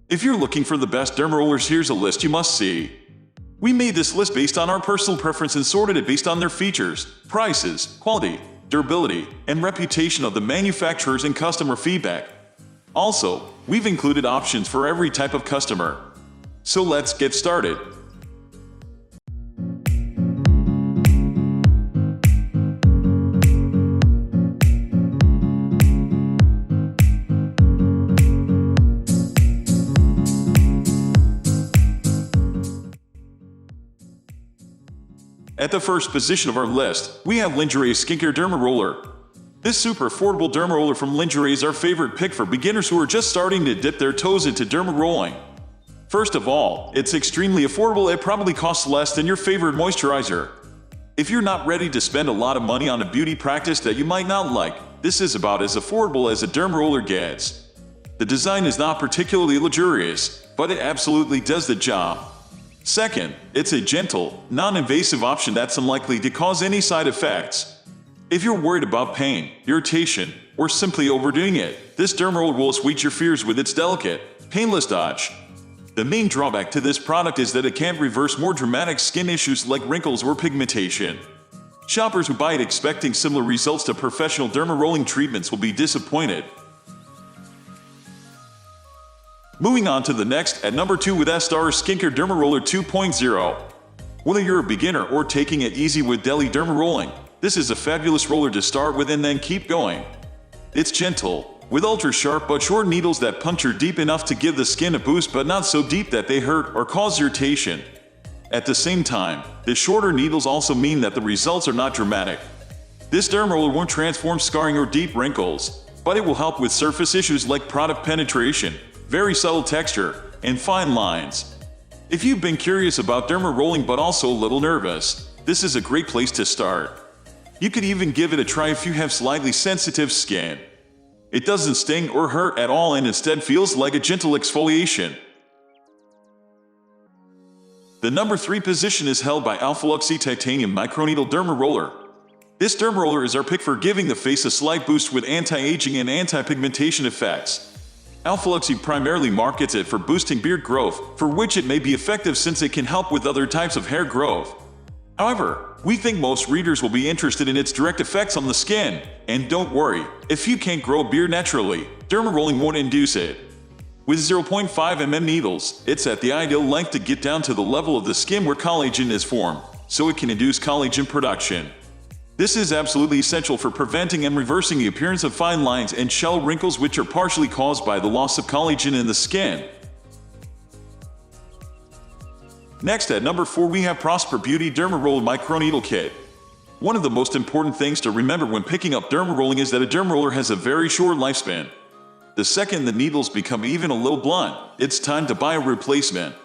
If you're looking for the best dermarollers, here's a list you must see. We made this list based on our personal preference and sorted it based on their features, prices, quality, durability, and reputation of the manufacturers and customer feedback. Also, we've included options for every type of customer. So let's get started. At the first position of our list, we have Linduray Skincare Dermaroller. This super affordable dermaroller from Lingerie is our favorite pick for beginners who are just starting to dip their toes into dermarolling. First of all, it's extremely affordable. It probably costs less than your favorite moisturizer. If you're not ready to spend a lot of money on a beauty practice that you might not like, this is about as affordable as a dermaroller gets. The design is not particularly luxurious, but it absolutely does the job. Second, it's a gentle, non-invasive option that's unlikely to cause any side effects. If you're worried about pain, irritation, or simply overdoing it, this dermaroller will assuage your fears with its delicate, painless touch. The main drawback to this product is that it can't reverse more dramatic skin issues like wrinkles or pigmentation. Shoppers who buy it expecting similar results to professional dermarolling treatments will be disappointed. Moving on to the next, at number 2 with Estar Skincare Dermaroller 2.0. Whether you're a beginner or taking it easy with daily dermarolling, this is a fabulous roller to start with and then keep going. It's gentle, with ultra-sharp but short needles that puncture deep enough to give the skin a boost but not so deep that they hurt or cause irritation. At the same time, the shorter needles also mean that the results are not dramatic. This dermaroller won't transform scarring or deep wrinkles, but it will help with surface issues like product penetration, very subtle texture, and fine lines. If you've been curious about dermarolling but also a little nervous, this is a great place to start. You could even give it a try if you have slightly sensitive skin. It doesn't sting or hurt at all and instead feels like a gentle exfoliation. The number 3 position is held by Alphaluxy Titanium Microneedle Dermaroller. This dermaroller is our pick for giving the face a slight boost with anti-aging and anti-pigmentation effects. Alphaluxy primarily markets it for boosting beard growth, for which it may be effective since it can help with other types of hair growth. However, we think most readers will be interested in its direct effects on the skin, and don't worry, if you can't grow a beard naturally, dermarolling won't induce it. With 0.5 mm needles, it's at the ideal length to get down to the level of the skin where collagen is formed, so it can induce collagen production. This is absolutely essential for preventing and reversing the appearance of fine lines and shallow wrinkles, which are partially caused by the loss of collagen in the skin. Next, at number 4, we have ZustBeauty Dermaroller Micro-Needle Kit. One of the most important things to remember when picking up dermarolling is that a dermaroller has a very short lifespan. The second the needles become even a little blunt, it's time to buy a replacement.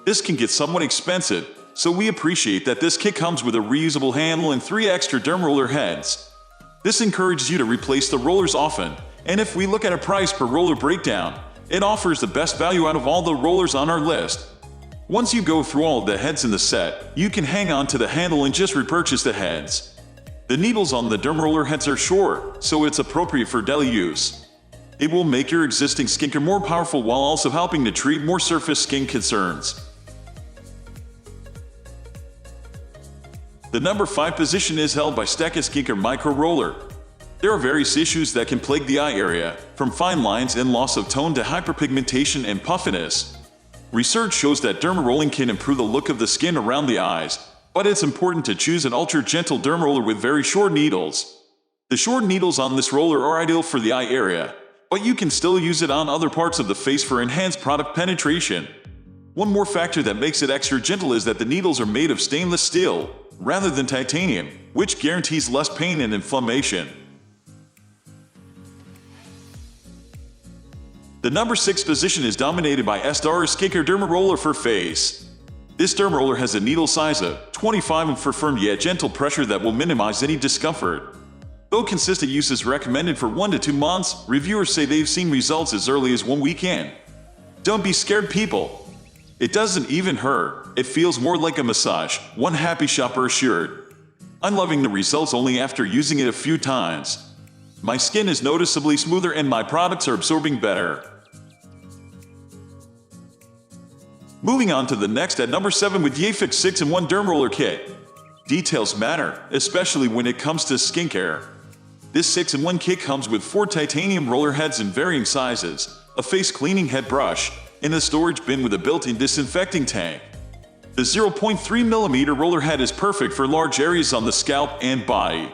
This can get somewhat expensive, so we appreciate that this kit comes with a reusable handle and 3 extra dermaroller heads. This encourages you to replace the rollers often, and if we look at a price per roller breakdown, it offers the best value out of all the rollers on our list. Once you go through all of the heads in the set, you can hang on to the handle and just repurchase the heads. The needles on the dermaroller heads are short, so it's appropriate for daily use. It will make your existing skincare more powerful while also helping to treat more surface skin concerns. The number 5 position is held by StackedSkincare Micro-Roller. There are various issues that can plague the eye area, from fine lines and loss of tone to hyperpigmentation and puffiness. Research shows that dermarolling can improve the look of the skin around the eyes, but it's important to choose an ultra-gentle dermaroller with very short needles. The short needles on this roller are ideal for the eye area, but you can still use it on other parts of the face for enhanced product penetration. One more factor that makes it extra gentle is that the needles are made of stainless steel, rather than titanium, which guarantees less pain and inflammation. The number 6 position is dominated by Estar Skincare Dermaroller for face. This dermaroller has a needle size of 25 mm for firm yet gentle pressure that will minimize any discomfort. Though consistent use is recommended for 1 to 2 months, reviewers say they've seen results as early as 1 weekend. Don't be scared, people. It doesn't even hurt, it feels more like a massage, one happy shopper assured. I'm loving the results only after using it a few times. My skin is noticeably smoother and my products are absorbing better. Moving on to the next at number 7 with YaFex 6-in-1 Dermaroller Kit. Details matter, especially when it comes to skincare. This 6-in-1 kit comes with 4 titanium roller heads in varying sizes, a face cleaning head brush, and a storage bin with a built-in disinfecting tank. The 0.3mm roller head is perfect for large areas on the scalp and body.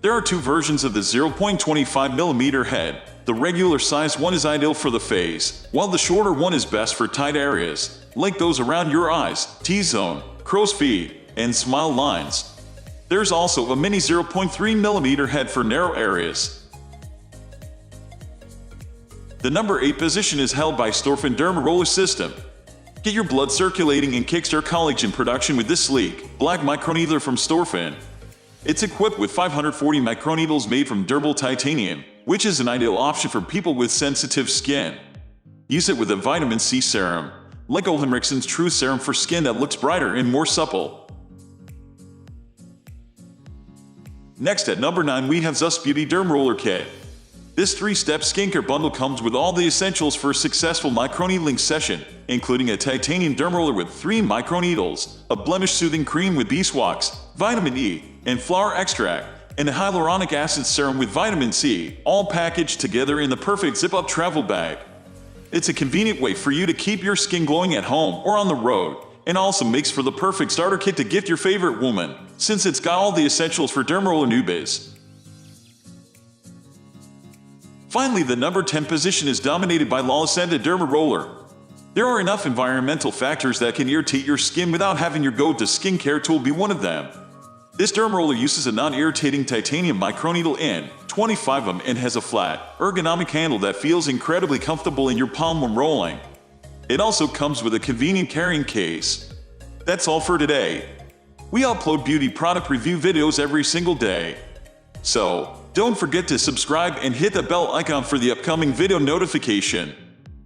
There are 2 versions of the 0.25mm head. The regular size one is ideal for the face, while the shorter one is best for tight areas, like those around your eyes, T-zone, crow's feet, and smile lines. There's also a mini 0.3mm head for narrow areas. The number 8 position is held by STORFIN Dermaroller system. Get your blood circulating and kickstart collagen production with this sleek, black microneedler from STORFIN. It's equipped with 540 microneedles made from durable titanium, which is an ideal option for people with sensitive skin. Use it with a vitamin C serum, like Olhenriksen's True Serum for skin that looks brighter and more supple. Next at number 9 we have ZustBeauty Dermaroller Kit. This 3-step skincare bundle comes with all the essentials for a successful microneedling session, including a titanium dermaroller with 3 microneedles, a blemish-soothing cream with beeswax, vitamin E, and flower extract, and a hyaluronic acid serum with vitamin C, all packaged together in the perfect zip-up travel bag. It's a convenient way for you to keep your skin glowing at home or on the road, and also makes for the perfect starter kit to gift your favorite woman, since it's got all the essentials for dermaroller newbies. Finally, the number 10 position is dominated by Lolysenta Dermaroller. There are enough environmental factors that can irritate your skin without having your go-to skincare tool be one of them. This dermaroller uses a non-irritating titanium microneedle in 25 of them and has a flat, ergonomic handle that feels incredibly comfortable in your palm when rolling. It also comes with a convenient carrying case. That's all for today. We upload beauty product review videos every single day. So, don't forget to subscribe and hit the bell icon for the upcoming video notification.